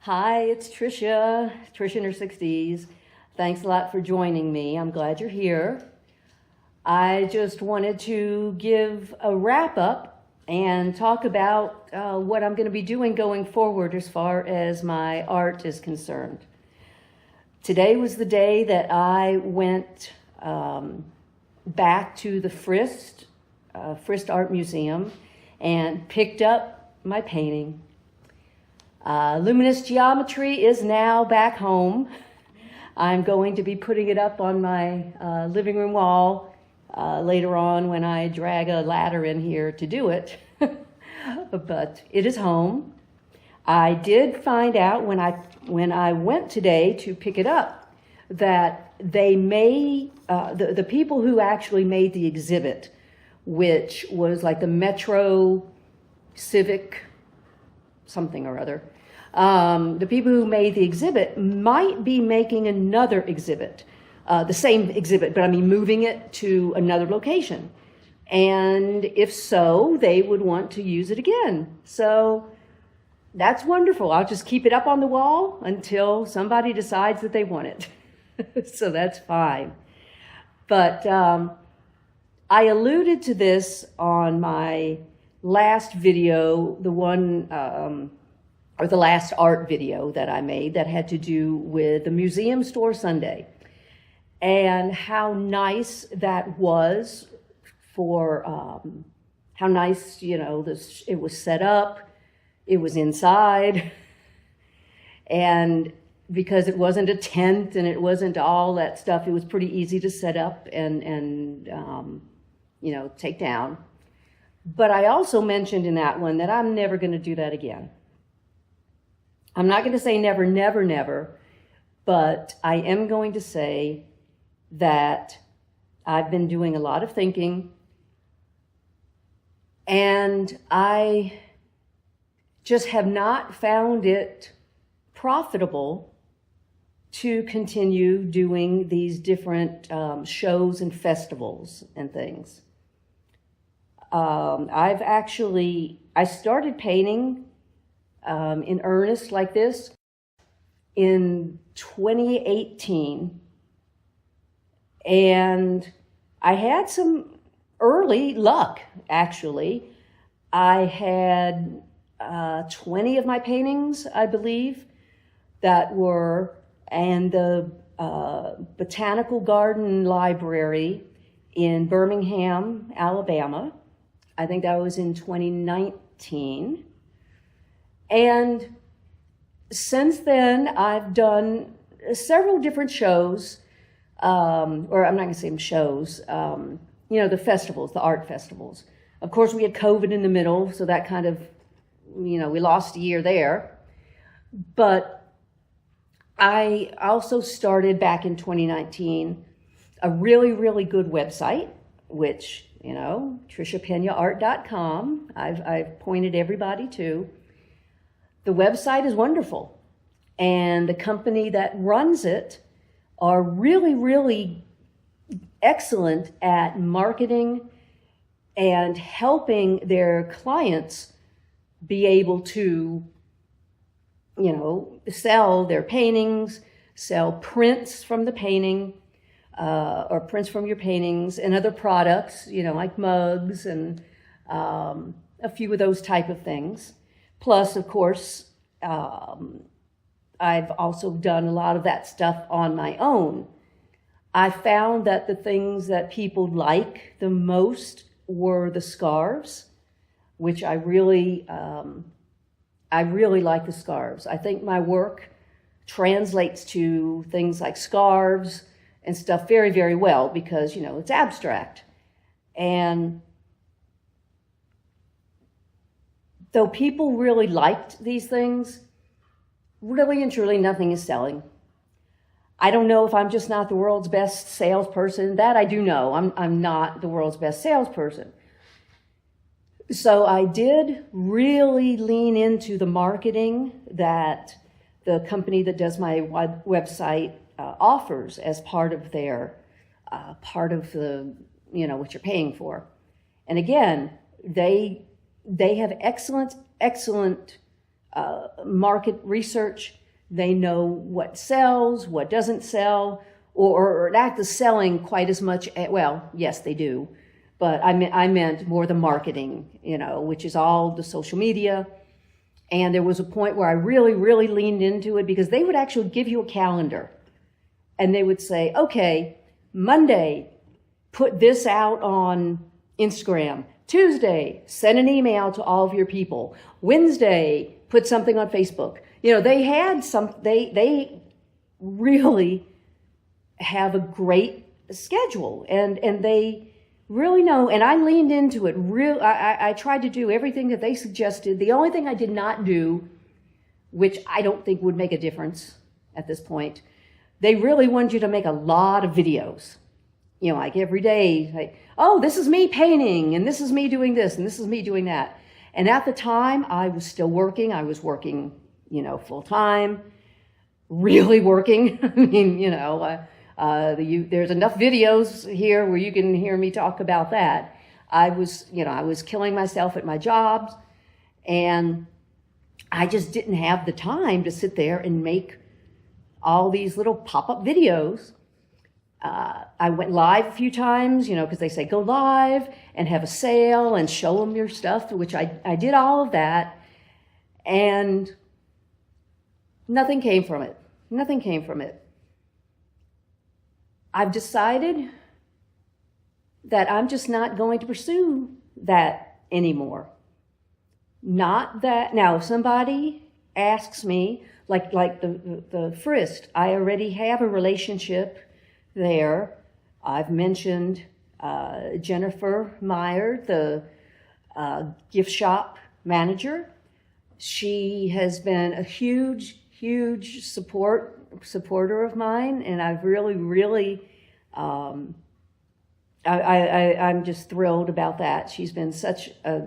Hi, it's Trisha in her 60s. Thanks a lot for joining me. I'm glad you're here. I just wanted to give a wrap up and talk about what I'm going to be doing going forward as far as my art is concerned. Today was the day that I went back to the Frist Art Museum and picked up my painting. Luminous Geometry is now back home. I'm going to be putting it up on my living room wall later on when I drag a ladder in here to do it. But it is home. I did find out when I went today to pick it up that they the people who actually made the exhibit, which was like the Metro Civic something or other. The people who made the exhibit might be making another exhibit, the same exhibit, but I mean moving it to another location. And if so, they would want to use it again. So that's wonderful. I'll just keep it up on the wall until somebody decides that they want it. So that's fine. But I alluded to this on my last video, the one, or the last art video that I made that had to do with the Museum Store Sunday and how nice that was for, how nice, it was set up, it was inside, and because it wasn't a tent and it wasn't all that stuff, it was pretty easy to set up and take down. But I also mentioned in that one that I'm never going to do that again. I'm not going to say never, never, never, but I am going to say that I've been doing a lot of thinking and I just have not found it profitable to continue doing these different shows and festivals and things. I started painting in earnest like this in 2018. And I had some early luck, actually. I had 20 of my paintings, I believe, that were in the Botanical Garden Library in Birmingham, Alabama. I think that was in 2019. And since then, I've done several different shows, or I'm not going to say them shows, the festivals, the art festivals. Of course, we had COVID in the middle, so that kind of, we lost a year there. But I also started back in 2019 a really, really good website, which TrishaPenaArt.com. I've pointed everybody to. The website is wonderful, and the company that runs it are really, really excellent at marketing and helping their clients be able to, sell their paintings, sell prints from the painting, or prints from your paintings and other products, like mugs and a few of those type of things. Plus, of course, I've also done a lot of that stuff on my own. I found that the things that people like the most were the scarves, which I really like the scarves. I think my work translates to things like scarves and stuff very, very well because, it's abstract. And though people really liked these things, really and truly nothing is selling. I don't know if I'm just not the world's best salesperson. That I do know. I'm not the world's best salesperson. So I did really lean into the marketing that the company that does my website offers as part of their, part of the, what you're paying for. And again, they have excellent market research. They know what sells, what doesn't sell, or not the selling quite as much. Well, yes, they do. But I meant more the marketing, which is all the social media. And there was a point where I really, really leaned into it because they would actually give you a calendar. And they would say, okay, Monday, put this out on Instagram. Tuesday, send an email to all of your people. Wednesday, put something on Facebook. They had they really have a great schedule, and they really know, and I leaned into it. I tried to do everything that they suggested. The only thing I did not do, which I don't think would make a difference at this point, they really wanted you to make a lot of videos. Like every day, like, oh, this is me painting, and this is me doing this, and this is me doing that. And at the time, I was still working. I was working, full time, really working. I mean, there's enough videos here where you can hear me talk about that. I was killing myself at my jobs, and I just didn't have the time to sit there and make all these little pop-up videos. I went live a few times, because they say go live and have a sale and show them your stuff, which I did all of that, and nothing came from it. Nothing came from it. I've decided that I'm just not going to pursue that anymore. Not that, now if somebody asks me, like the Frist, I already have a relationship there. I've mentioned Jennifer Meyer, the gift shop manager. She has been a huge supporter of mine, and I've really I'm just thrilled about that. She's been such a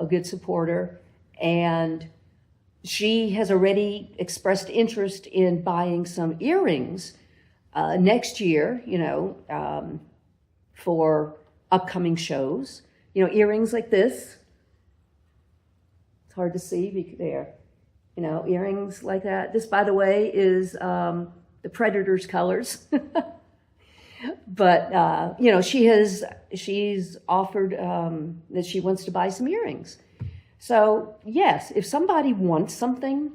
good supporter, and she has already expressed interest in buying some earrings next year, for upcoming shows. Earrings like this. It's hard to see there. Earrings like that. This, by the way, is the Predators colors. But, she's offered that she wants to buy some earrings. So, yes, if somebody wants something,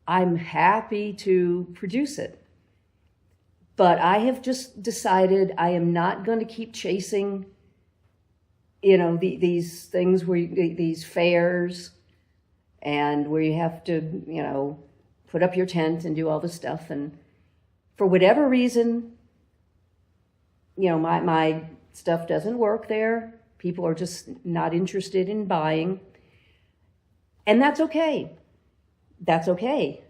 I'm happy to produce it. But I have just decided I am not going to keep chasing, these things these fairs, and where you have to, put up your tent and do all this stuff. And for whatever reason, my stuff doesn't work there. People are just not interested in buying. And that's okay. That's okay.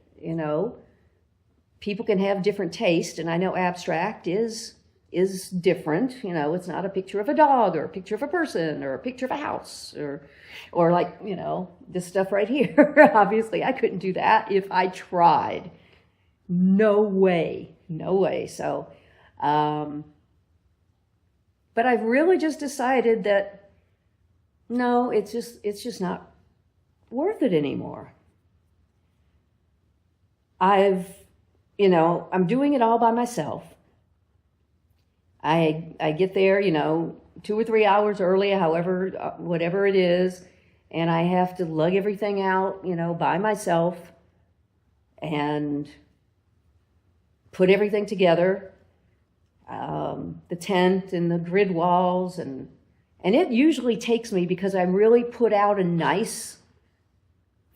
People can have different taste, and I know abstract is different. It's not a picture of a dog or a picture of a person or a picture of a house or like, this stuff right here. Obviously, I couldn't do that if I tried. No way. So, but I've really just decided that no, it's just not worth it anymore. I'm doing it all by myself. I get there, 2 or 3 hours early, however, whatever it is, and I have to lug everything out, by myself and put everything together, the tent and the grid walls, and it usually takes me, because I really put out a nice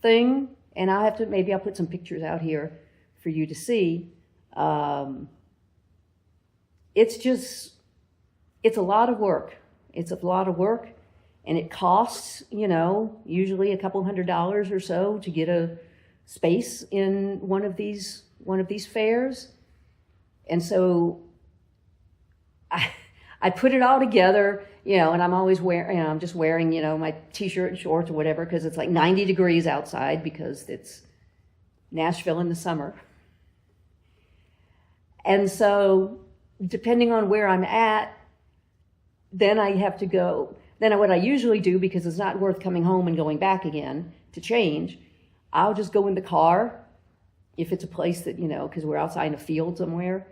thing, and maybe I'll put some pictures out here for you to see. It's a lot of work. It's a lot of work, and it costs, usually a couple $100 or so to get a space in one of these fairs. And so I put it all together, and I'm always wearing, I'm just wearing, my t-shirt and shorts or whatever, because it's like 90 degrees outside, because it's Nashville in the summer. And so depending on where I'm at, then I have to go. Then what I usually do, because it's not worth coming home and going back again to change, I'll just go in the car. If it's a place that, because we're outside in a field somewhere,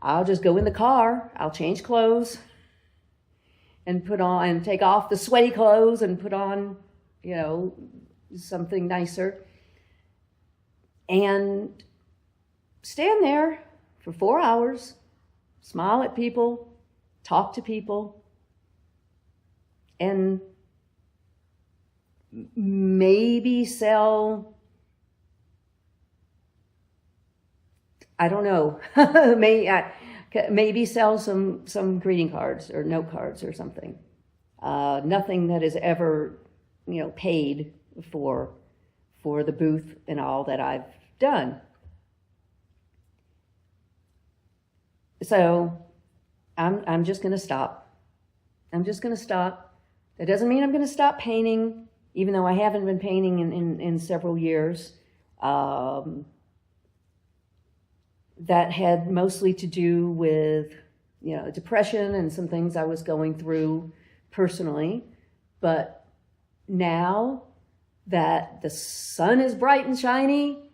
I'll just go in the car. I'll change clothes and take off the sweaty clothes and put on, something nicer. And stand there for 4 hours, smile at people, talk to people, and maybe sell, I don't know, maybe sell some greeting cards or note cards or something. Nothing that is ever, paid for the booth and all that I've done. So I'm just going to stop. I'm just going to stop. That doesn't mean I'm going to stop painting, even though I haven't been painting in several years. That had mostly to do with, depression and some things I was going through personally. But now that the sun is bright and shiny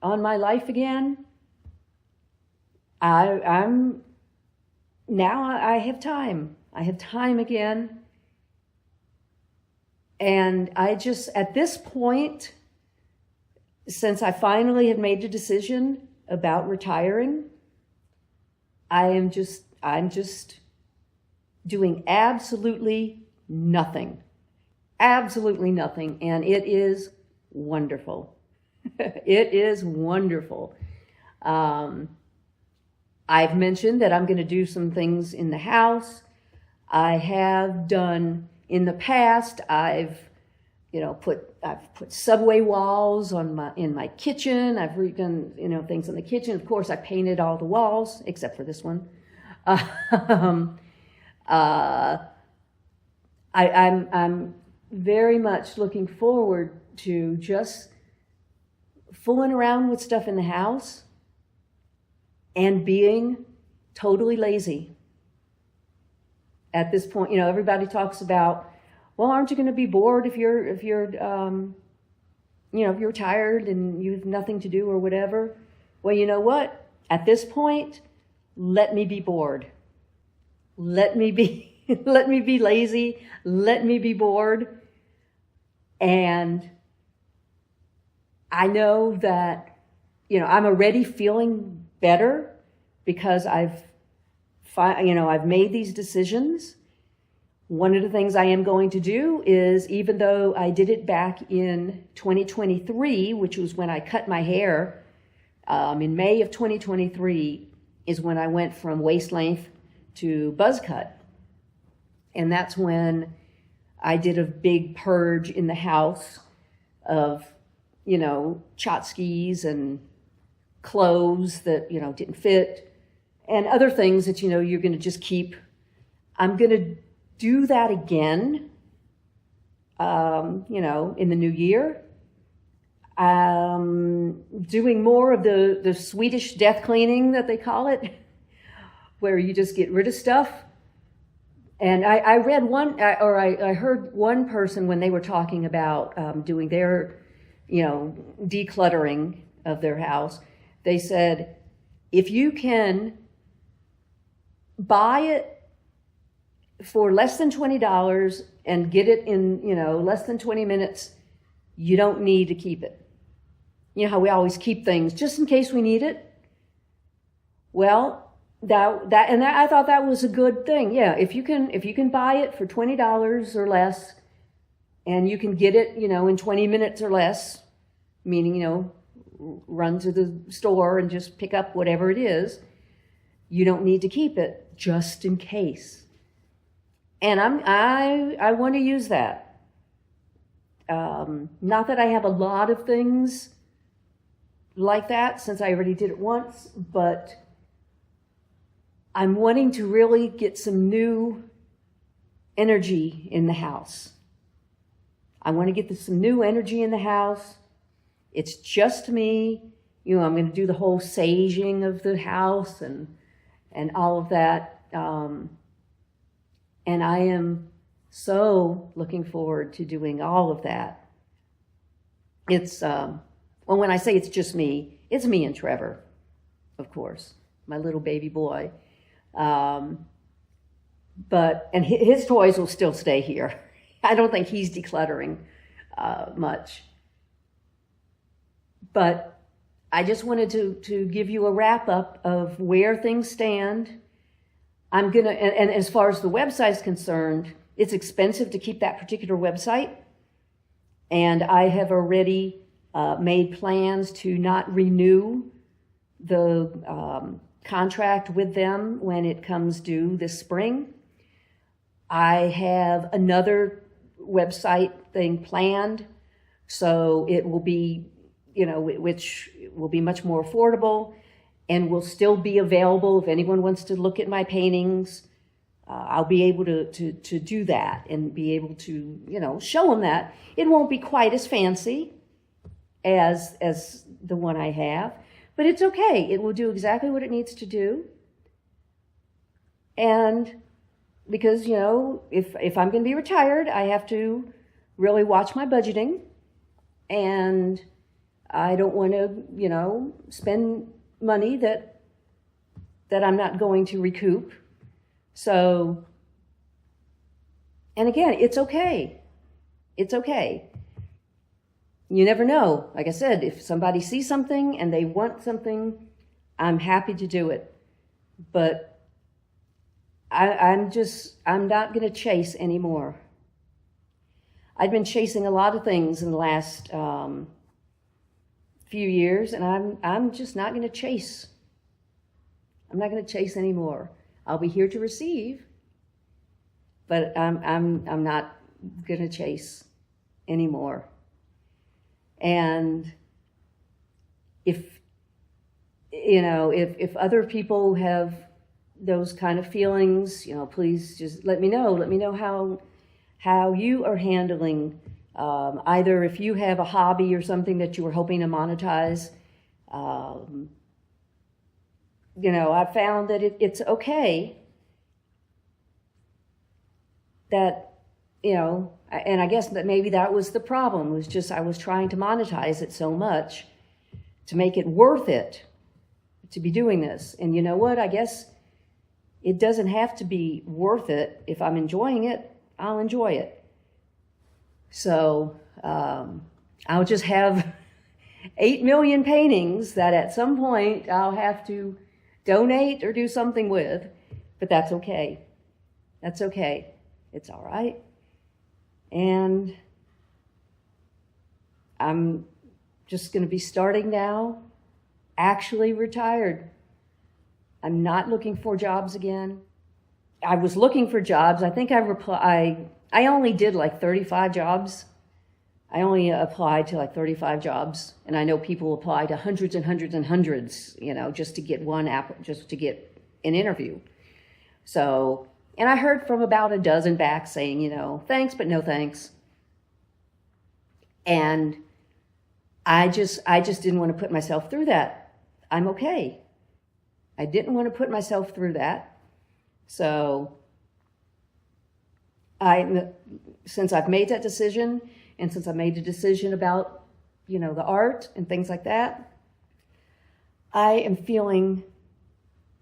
on my life again, I have time. I have time again. And I just, at this point, since I finally have made the decision about retiring, I'm just doing absolutely nothing. Absolutely nothing. And it is wonderful. It is wonderful. I've mentioned that I'm going to do some things in the house. I have done in the past. I've put subway walls in my kitchen. I've redone things in the kitchen. Of course, I painted all the walls except for this one. I'm very much looking forward to just fooling around with stuff in the house and being totally lazy. At this point, everybody talks about, well, aren't you going to be bored if you're tired and you have nothing to do or whatever? Well, you know what? At this point, let me be bored. Let me be lazy. Let me be bored. And I know that, I'm already feeling better because I've made these decisions. One of the things I am going to do is, even though I did it back in 2023, which was when I cut my hair, in May of 2023 is when I went from waist length to buzz cut. And that's when I did a big purge in the house of, tchotchkes and clothes that, didn't fit and other things that, you're going to just keep. I'm going to do that again, in the new year. Doing more of the Swedish death cleaning that they call it, where you just get rid of stuff. And I read I heard one person when they were talking about doing their, decluttering of their house. They said, if you can buy it for less than $20 and get it in, less than 20 minutes, you don't need to keep it. You know how we always keep things just in case we need it? Well, I thought that was a good thing. Yeah, if you can buy it for $20 or less, and you can get it, in 20 minutes or less, meaning, run to the store and just pick up whatever it is, you don't need to keep it just in case. And I want to use that. Not that I have a lot of things like that, since I already did it once, but I'm wanting to really get some new energy in the house. I want to get some new energy in the house. It's just me. I'm going to do the whole saging of the house and all of that. And I am so looking forward to doing all of that. it's, well, when I say it's just me, it's me and Trevor, of course, my little baby boy. And his toys will still stay here. I don't think he's decluttering much. But I just wanted to give you a wrap up of where things stand. I'm gonna, and as far as the website's concerned, it's expensive to keep that particular website. And I have already made plans to not renew the contract with them when it comes due this spring. I have another website thing planned, so it will be, which will be much more affordable and will still be available if anyone wants to look at my paintings. I'll be able to do that and be able to, show them that. It won't be quite as fancy as the one I have, but it's okay. It will do exactly what it needs to do. And because, if I'm going to be retired, I have to really watch my budgeting, and I don't want to, spend money that I'm not going to recoup. So, and again, it's okay. It's okay. You never know. Like I said, if somebody sees something and they want something, I'm happy to do it. But I'm not going to chase anymore. I've been chasing a lot of things in the last few years, and I'm just not going to chase. I'm not going to chase anymore. I'll be here to receive, but I'm not going to chase anymore. And if other people have those kind of feelings, please just let me know. Let me know how you are handling, either if you have a hobby or something that you were hoping to monetize. I found that it's okay that, and I guess that maybe that was the problem, was just I was trying to monetize it so much to make it worth it to be doing this. And you know what? I guess it doesn't have to be worth it. If I'm enjoying it, I'll enjoy it. So I'll just have 8 million paintings that at some point I'll have to donate or do something with, but that's okay. That's okay. It's all right. And I'm just going to be starting now, actually retired. I'm not looking for jobs again. I was looking for jobs. I think I only did like 35 jobs. I only applied to like 35 jobs, and I know people apply to hundreds and hundreds and hundreds, just to get just to get an interview. So, and I heard from about a dozen back saying, thanks, but no thanks. And I just didn't want to put myself through that. I'm okay. I didn't want to put myself through that. So since I've made that decision, and since I made the decision about, the art and things like that, I am feeling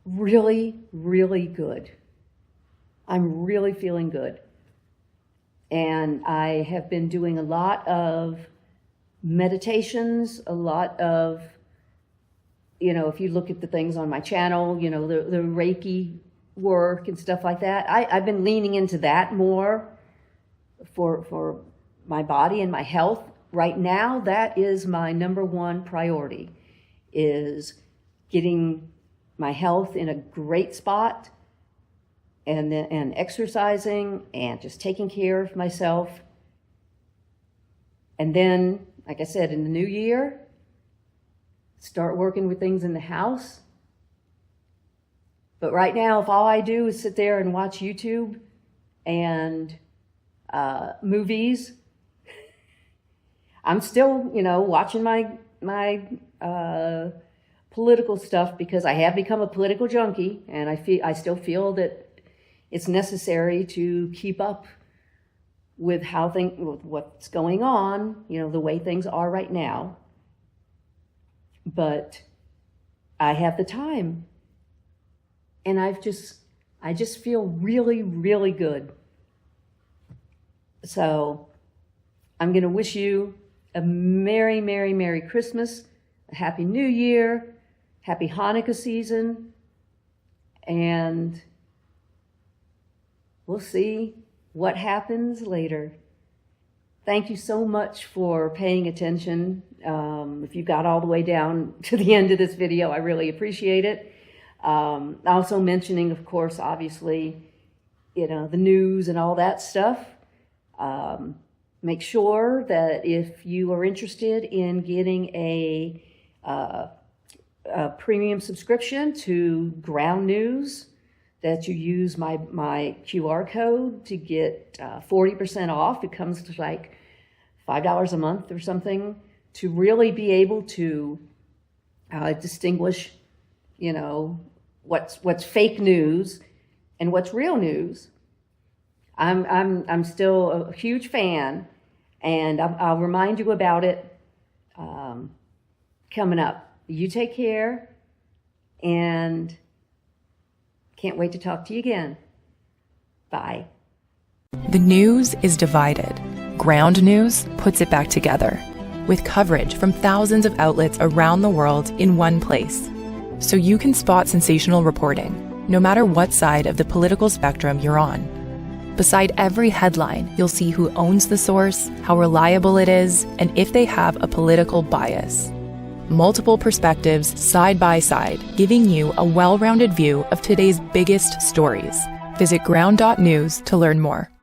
really, really good. I'm really feeling good. And I have been doing a lot of meditations, a lot of, if you look at the things on my channel, the reiki work and stuff like that. I've been leaning into that more for my body and my health. Right now, that is my number one priority, is getting my health in a great spot, and exercising and just taking care of myself. And then, like I said, in the new year, start working with things in the house. But right now, if all I do is sit there and watch YouTube and movies, I'm still, watching my political stuff, because I have become a political junkie, and I still feel that it's necessary to keep up with with what's going on, the way things are right now. But I have the time, and I just feel really, really good. So I'm going to wish you a Merry, Merry, Merry Christmas, a Happy New Year, Happy Hanukkah season, and we'll see what happens later. Thank you so much for paying attention. If you got all the way down to the end of this video, I really appreciate it. Also mentioning, of course, obviously, the news and all that stuff. Make sure that if you are interested in getting a premium subscription to Ground News, that you use my QR code to get 40% off. It comes to like $5 a month or something, to really be able to distinguish, what's fake news and what's real news. I'm still a huge fan, and I'll remind you about it coming up. You take care, and can't wait to talk to you again. Bye. The news is divided. Ground News puts it back together, with coverage from thousands of outlets around the world in one place. So you can spot sensational reporting, no matter what side of the political spectrum you're on. Beside every headline, you'll see who owns the source, how reliable it is, and if they have a political bias. Multiple perspectives side by side, giving you a well-rounded view of today's biggest stories. Visit ground.news to learn more.